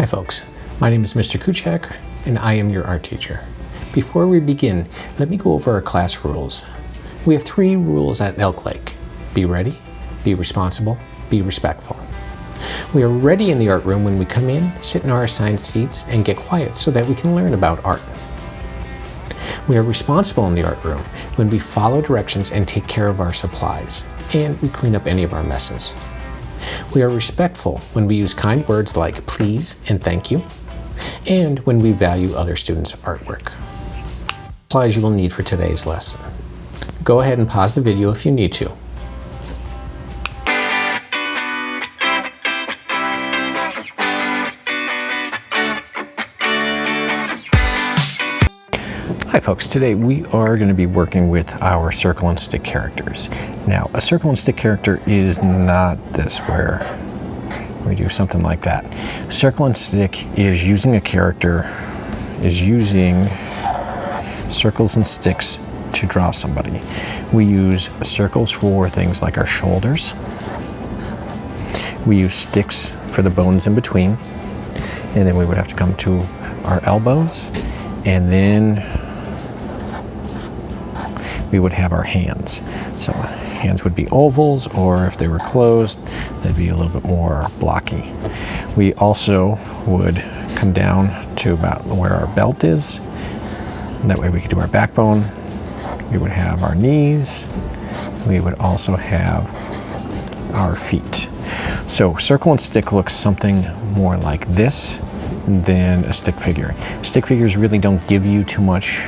Hi folks, my name is Mr. Kuchak and I am your art teacher. Before we begin, let me go over our class rules. We have 3 rules at Elk Lake. Be ready, be responsible, be respectful. We are ready in the art room when we come in, sit in our assigned seats, and get quiet so that we can learn about art. We are responsible in the art room when we follow directions and take care of our supplies, and we clean up any of our messes. We are respectful when we use kind words like please and thank you, and when we value other students' artwork. Supplies you will need for today's lesson. Go ahead and pause the video if you need to. Hi folks, today we are going to be working with our circle and stick characters. Now, a circle and stick character is not this where we do something like that. Circle and stick is using a character, is using circles and sticks to draw somebody. We use circles for things like our shoulders. We use sticks for the bones in between. And then we would have to come to our elbows, and then we would have our hands. So hands would be ovals, or if they were closed, they'd be a little bit more blocky. We also would come down to about where our belt is. And that way we could do our backbone. We would have our knees. We would also have our feet. So circle and stick looks something more like this than a stick figure. Stick figures really don't give you too much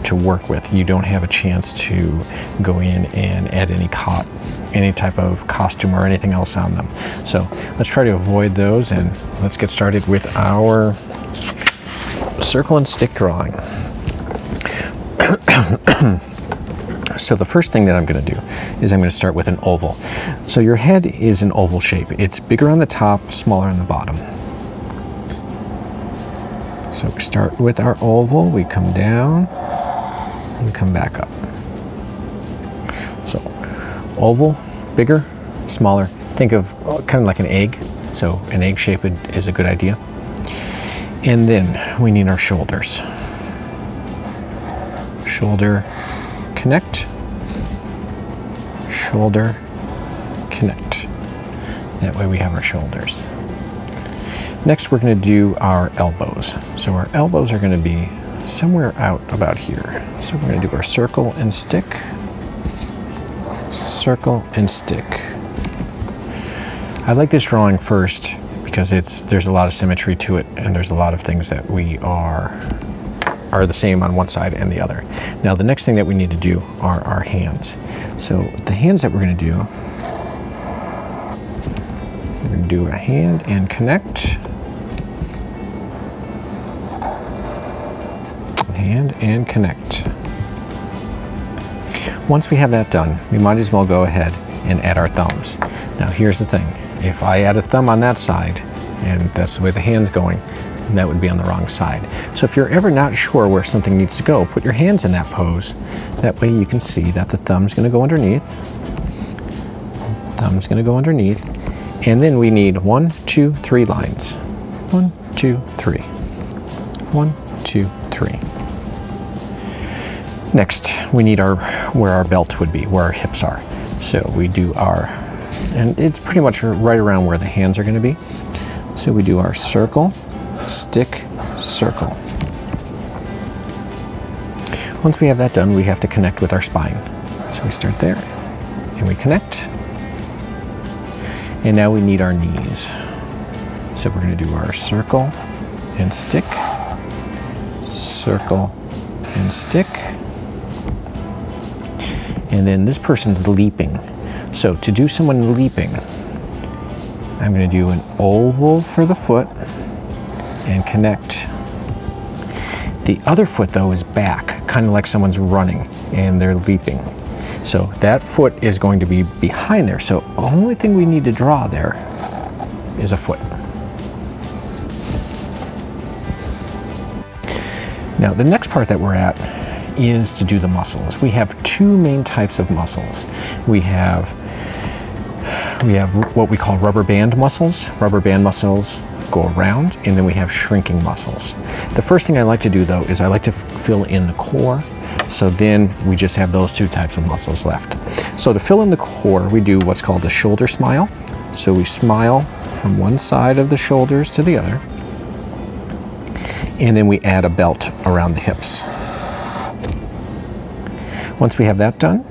to work with. You don't have a chance to go in and add any type of costume or anything else on them. So let's try to avoid those, and let's get started with our circle and stick drawing. So the first thing that I'm going to do is I'm going to start with an oval. So your head is an oval shape. It's bigger on the top, smaller on the bottom. So we start with our oval, we come down, and come back up. So oval, bigger, smaller. Think of kind of like an egg. So an egg shape is a good idea. And then we need our shoulders. Shoulder, connect. Shoulder, connect. That way we have our shoulders. Next we're going to do our elbows. So our elbows are going to be somewhere out about here. So we're going to do our circle and stick, circle and stick. I like this drawing first because there's a lot of symmetry to it, and there's a lot of things that we are the same on one side and the other. Now the next thing that we need to do are our hands. So the hands that we're going to do, we're going to do a hand and connect. Hand and connect. Once we have that done, we might as well go ahead and add our thumbs. Now here's the thing, if I add a thumb on that side, and that's the way the hand's going, that would be on the wrong side. So if you're ever not sure where something needs to go, put your hands in that pose. That way you can see that the thumb's going to go underneath. Thumb's going to go underneath. And then we need 1, 2, 3 lines. 1, 2, 3. 1, 2, 3. Next, we need where our belt would be, where our hips are. So we do and it's pretty much right around where the hands are going to be. So we do our circle, stick, circle. Once we have that done, we have to connect with our spine. So we start there, and we connect. And now we need our knees. So we're going to do our circle and stick, circle and stick. And then this person's leaping. So to do someone leaping, I'm going to do an oval for the foot and connect. The other foot though is back, kind of like someone's running and they're leaping. So that foot is going to be behind there. So the only thing we need to draw there is a foot. Now the next part that we're at is to do the muscles. We have 2 main types of muscles. We have we have what we call rubber band muscles. Rubber band muscles go around, and then we have shrinking muscles. The first thing I like to do though is I like to fill in the core, so then we just have those two types of muscles left. So to fill in the core, we do what's called a shoulder smile. So we smile from one side of the shoulders to the other, and then we add a belt around the hips. Once we have that done,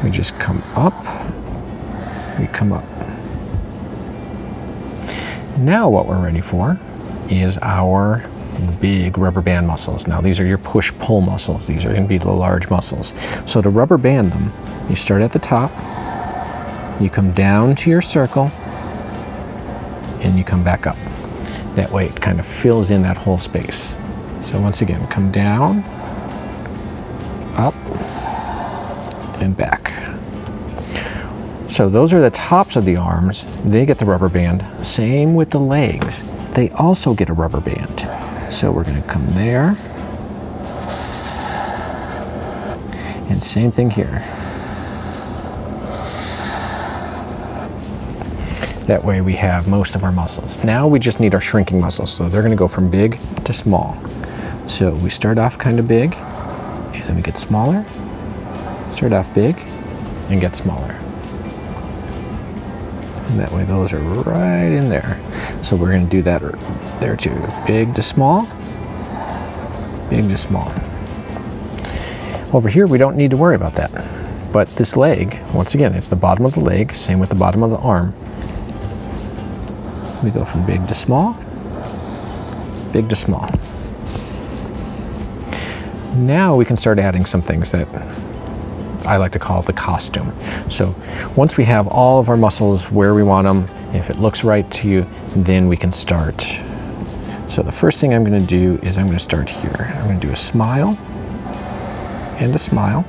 we just come up, we come up. Now what we're ready for is our big rubber band muscles. Now these are your push-pull muscles. These are going to be the large muscles. So to rubber band them, you start at the top, you come down to your circle, and you come back up. That way it kind of fills in that whole space. So once again, come down, up, and back. So those are the tops of the arms. They get the rubber band. Same with the legs. They also get a rubber band. So we're going to come there. And same thing here. That way we have most of our muscles. Now we just need our shrinking muscles. So they're going to go from big to small. So we start off kind of big, and then we get smaller. Start off big and get smaller. And that way those are right in there. So we're going to do that there too. Big to small, big to small. Over here we don't need to worry about that. But this leg, once again, it's the bottom of the leg, same with the bottom of the arm. We go from big to small, big to small. Now we can start adding some things that I like to call the costume. So once we have all of our muscles where we want them, if it looks right to you, then we can start. So the first thing I'm going to do is I'm going to start here. I'm going to do a smile and a smile.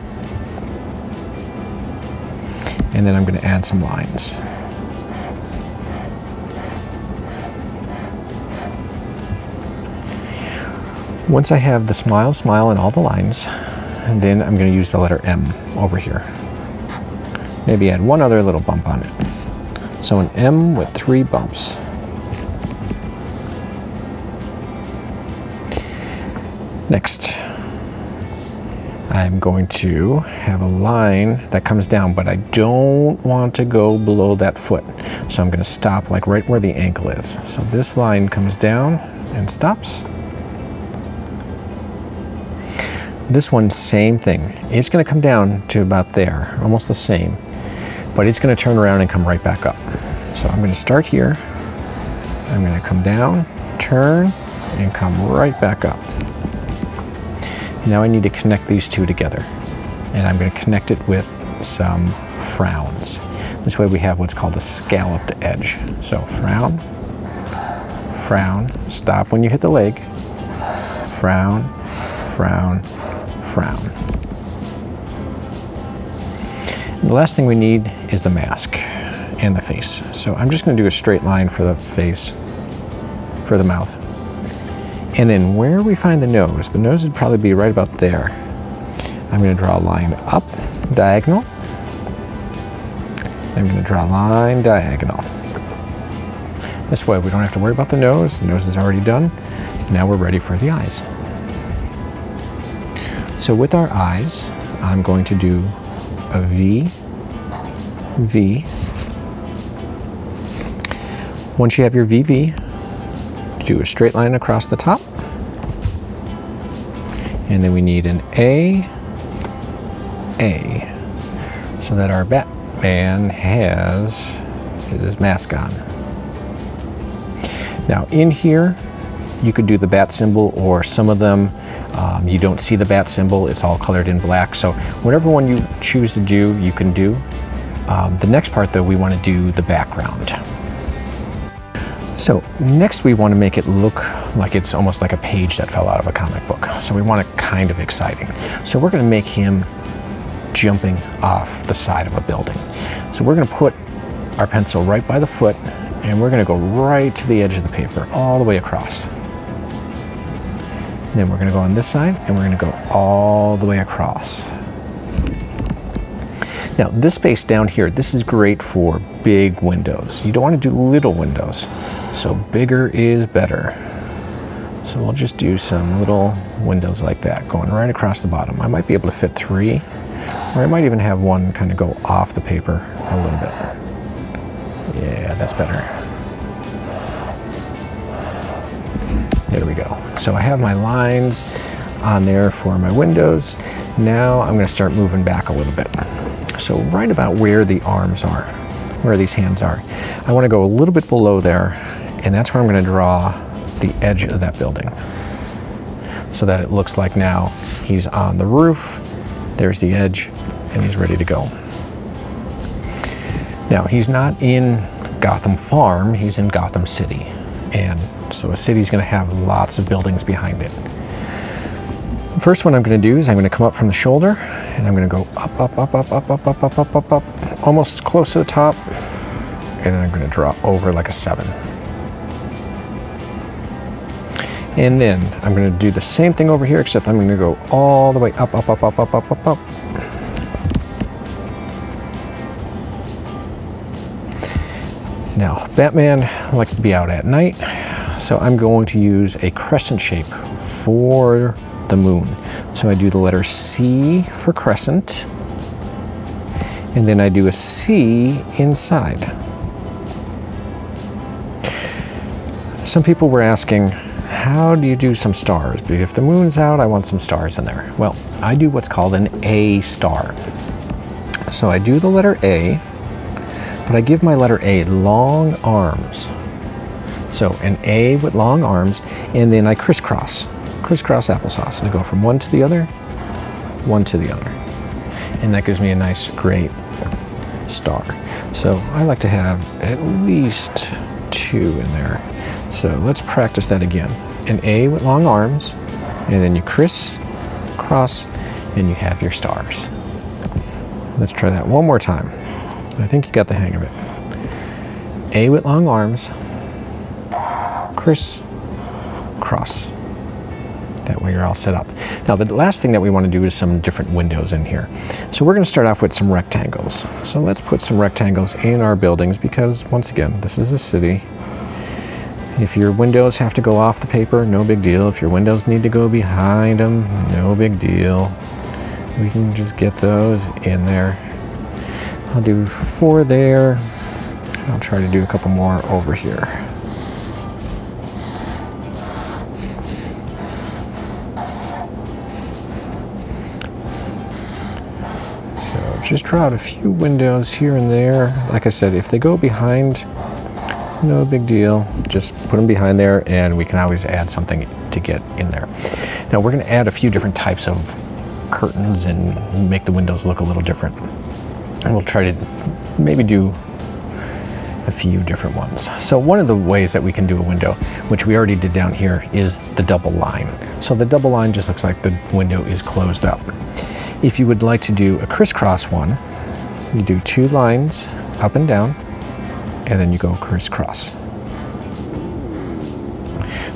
And then I'm going to add some lines. Once I have the smile, smile, and all the lines, and then I'm going to use the letter M over here. Maybe add one other little bump on it. So an M with 3 bumps. Next, I'm going to have a line that comes down, but I don't want to go below that foot. So I'm going to stop like right where the ankle is. So this line comes down and stops. This one, same thing. It's going to come down to about there, almost the same, but it's going to turn around and come right back up. So I'm going to start here. I'm going to come down, turn, and come right back up. Now I need to connect these two together, and I'm going to connect it with some frowns. This way we have what's called a scalloped edge. So frown, frown, stop when you hit the leg, frown, frown, frown. And the last thing we need is the mask and the face. So I'm just going to do a straight line for the face, for the mouth. And then where we find the nose would probably be right about there. I'm going to draw a line up, diagonal. I'm going to draw a line diagonal. This way we don't have to worry about the nose. The nose is already done. Now we're ready for the eyes. So with our eyes, I'm going to do a V, V. Once you have your VV, do a straight line across the top. And then we need an A, so that our Batman has his mask on. Now in here, you could do the bat symbol, or some of them, you don't see the bat symbol, it's all colored in black. So whatever one you choose to do, you can do. The next part though, we want to do the background. So next we want to make it look like it's almost like a page that fell out of a comic book. So we want it kind of exciting. So we're going to make him jumping off the side of a building. So we're going to put our pencil right by the foot, and we're going to go right to the edge of the paper, all the way across. Then we're going to go on this side, and we're going to go all the way across. Now this space down here, this is great for big windows. You don't want to do little windows, so bigger is better. So we'll just do some little windows like that going right across the bottom. I might be able to fit 3, or I might even have one kind of go off the paper a little bit. Yeah, that's better. There we go. So I have my lines on there for my windows. Now I'm going to start moving back a little bit. So right about where the arms are, where these hands are, I want to go a little bit below there, and that's where I'm going to draw the edge of that building, so that it looks like now he's on the roof, there's the edge, and he's ready to go. Now he's not in Gotham Farm, he's in Gotham City, and so a city's going to have lots of buildings behind it. The first one I'm going to do is I'm going to come up from the shoulder, and I'm going to go up, up, up, up, up, up, up, up, up, up, up, almost close to the top, and then I'm going to draw over like a 7. And then I'm going to do the same thing over here, except I'm going to go all the way up, up, up, up, up, up, up, up. Now, Batman likes to be out at night, so I'm going to use a crescent shape for the moon. So I do the letter C for crescent, and then I do a C inside. Some people were asking, how do you do some stars? Because if the moon's out, I want some stars in there. Well, I do what's called an A star. So I do the letter A, but I give my letter A long arms. So an A with long arms, and then I crisscross applesauce. I go from one to the other, one to the other. And that gives me a nice, great star. So I like to have at least 2 in there. So let's practice that again. An A with long arms, and then you crisscross, and you have your stars. Let's try that one more time. I think you got the hang of it. A with long arms, crisscross. That way you're all set up. Now the last thing that we want to do is some different windows in here. So we're going to start off with some rectangles. So let's put some rectangles in our buildings, because once again, this is a city. If your windows have to go off the paper, no big deal. If your windows need to go behind them, no big deal. We can just get those in there. I'll do 4 there. I'll try to do a couple more over here. So just draw out a few windows here and there. Like I said, if they go behind, no big deal. Just put them behind there, and we can always add something to get in there. Now we're going to add a few different types of curtains and make the windows look a little different. And we'll try to maybe do a few different ones. So one of the ways that we can do a window, which we already did down here, is the double line. So the double line just looks like the window is closed up. If you would like to do a crisscross one, you do 2 lines up and down, and then you go crisscross.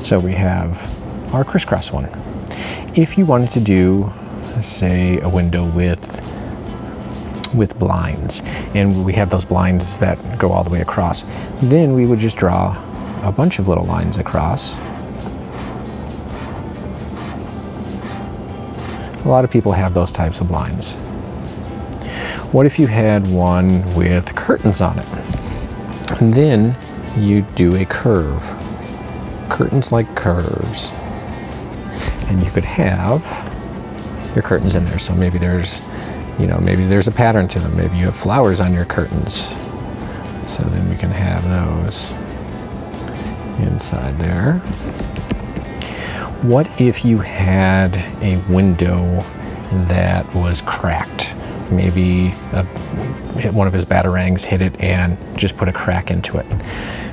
So we have our crisscross one. If you wanted to do, say, a window with blinds, and we have those blinds that go all the way across, then we would just draw a bunch of little lines across. A lot of people have those types of blinds. What if you had one with curtains on it? And then you do a curve. Curtains like curves. And you could have your curtains in there. So maybe there's, maybe there's a pattern to them. Maybe you have flowers on your curtains. So then we can have those inside there. What if you had a window that was cracked? Maybe one of his batarangs hit it and just put a crack into it.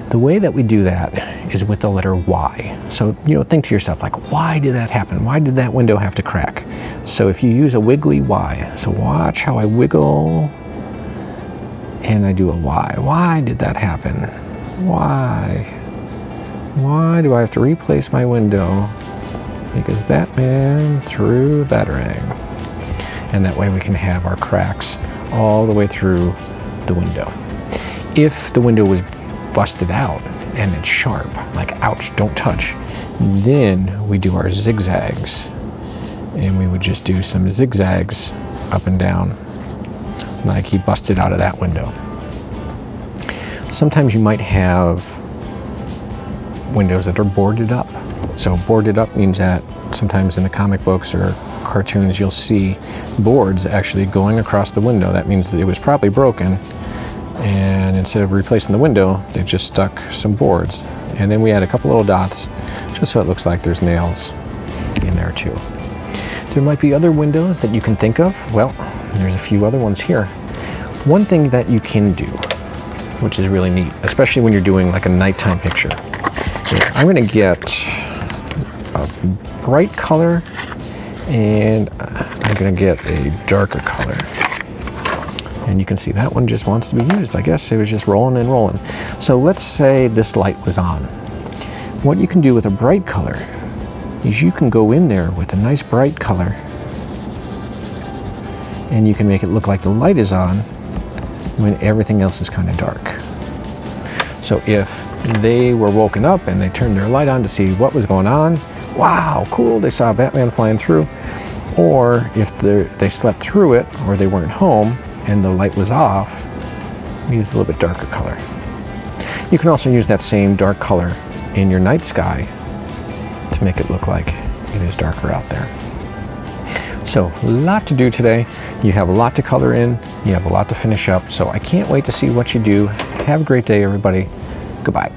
The way that we do that is with the letter Y. So, think to yourself, like, why did that happen? Why did that window have to crack? So if you use a wiggly Y, so watch how I wiggle and I do a Y. Why did that happen? Why? Why do I have to replace my window? Because Batman threw a batarang. And that way we can have our cracks all the way through the window. If the window was busted out and it's sharp, like ouch, don't touch, then we do our zigzags. And we would just do some zigzags up and down, like he busted out of that window. Sometimes you might have windows that are boarded up. So boarded up means that sometimes in the comic books or cartoons you'll see boards actually going across the window. That means that it was probably broken, and instead of replacing the window, they just stuck some boards. And then we add a couple little dots just so it looks like there's nails in there too. There might be other windows that you can think of. Well, there's a few other ones here. One thing that you can do, which is really neat, especially when you're doing like a nighttime picture, is I'm going to get a bright color and I'm going to get a darker color. And you can see that one just wants to be used. I guess it was just rolling and rolling. So let's say this light was on. What you can do with a bright color is you can go in there with a nice bright color and you can make it look like the light is on when everything else is kind of dark. So if they were woken up and they turned their light on to see what was going on, wow, cool, they saw Batman flying through. Or if they slept through it or they weren't home and the light was off, use a little bit darker color. You can also use that same dark color in your night sky to make it look like it is darker out there. So a lot to do today. You have a lot to color in, you have a lot to finish up, so I can't wait to see what you do. Have a great day, everybody. Goodbye.